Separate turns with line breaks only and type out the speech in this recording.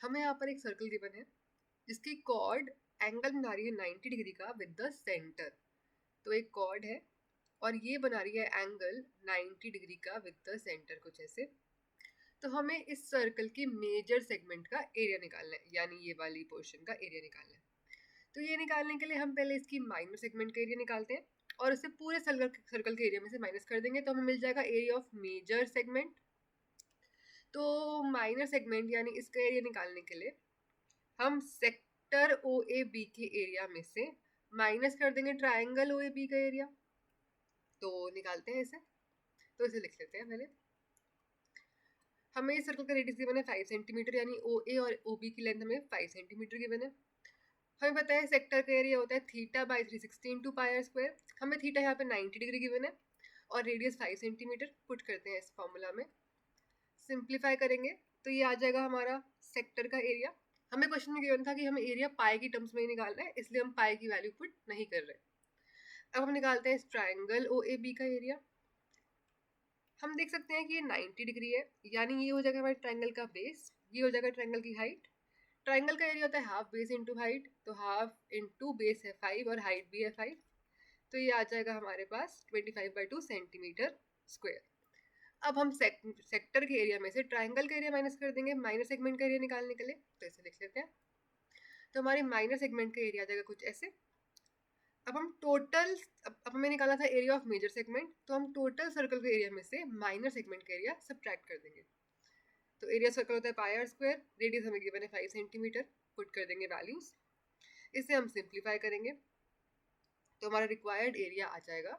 हमें यहाँ पर एक सर्कल गिवन है जिसकी कॉर्ड एंगल बना रही है 90 डिग्री का विद द सेंटर। तो एक कॉर्ड है और ये बना रही है एंगल 90 डिग्री का विद द सेंटर, कुछ ऐसे। तो हमें इस सर्कल की मेजर सेगमेंट का एरिया निकालना है, यानी ये वाली पोर्शन का एरिया निकालना है। तो ये निकालने के लिए हम पहले इसकी माइनर सेगमेंट का एरिया निकालते हैं और इसे पूरे सर्कल के एरिया में से माइनस कर देंगे, तो हमें मिल जाएगा एरिया ऑफ मेजर सेगमेंट। तो माइनर सेगमेंट यानी इसका एरिया निकालने के लिए हम सेक्टर ओ ए बी के एरिया में से माइनस कर देंगे ट्राइंगल ओ ए बी का एरिया। तो निकालते हैं इसे, तो इसे लिख लेते हैं पहले। हमें इस सर्कल का रेडियस गिवन है 5 सेंटीमीटर, यानी ओ ए और ओ बी की लेंथ हमें 5 सेंटीमीटर गिवन है। हमें पता है सेक्टर का एरिया होता है theta by 360 into pi r square. हमें थीटा यहाँ पे 90 डिग्री गिवन है और रेडियस 5 सेंटीमीटर। पुट करते हैं इस फॉर्मूला में, सिंप्लीफाई करेंगे तो ये आ जाएगा हमारा सेक्टर का एरिया। हमें क्वेश्चन में गिवन था कि हमें एरिया पाई की टर्म्स में ही निकालना है, इसलिए हम पाई की वैल्यू पुट नहीं कर रहे। अब हम निकालते हैं इस ट्राइंगल ओ ए बी का एरिया। हम देख सकते हैं कि ये 90 डिग्री है, यानी ये हो जाएगा हमारे ट्राइंगल का बेस, ये हो जाएगा ट्राइंगल की हाइट। ट्राइंगल का एरिया होता है हाफ बेस इंटू हाइट, तो हाफ इंटू बेस है 5 और हाइट भी है 5, तो ये आ जाएगा हमारे पास 25/2 सेंटीमीटर स्क्वायर। अब हम सेक्टर के एरिया में से ट्राइंगल का एरिया माइनस कर देंगे माइनर सेगमेंट का एरिया निकालने के लिए, तो इसे लिख लेते हैं। तो हमारे माइनर सेगमेंट का एरिया आ जाएगा कुछ ऐसे। अब हम टोटल, अब हमें निकाला था एरिया ऑफ मेजर सेगमेंट, तो हम टोटल सर्कल के एरिया में से माइनर सेगमेंट का एरिया सब्ट्रैक्ट कर देंगे। तो एरिया सर्कल होता है पाई आर स्क्वायर, रेडियस हमें गिवन है 5 सेंटीमीटर। पुट कर देंगे वैल्यूज, इसे हम सिंप्लीफाई करेंगे तो हमारा रिक्वायर्ड एरिया आ जाएगा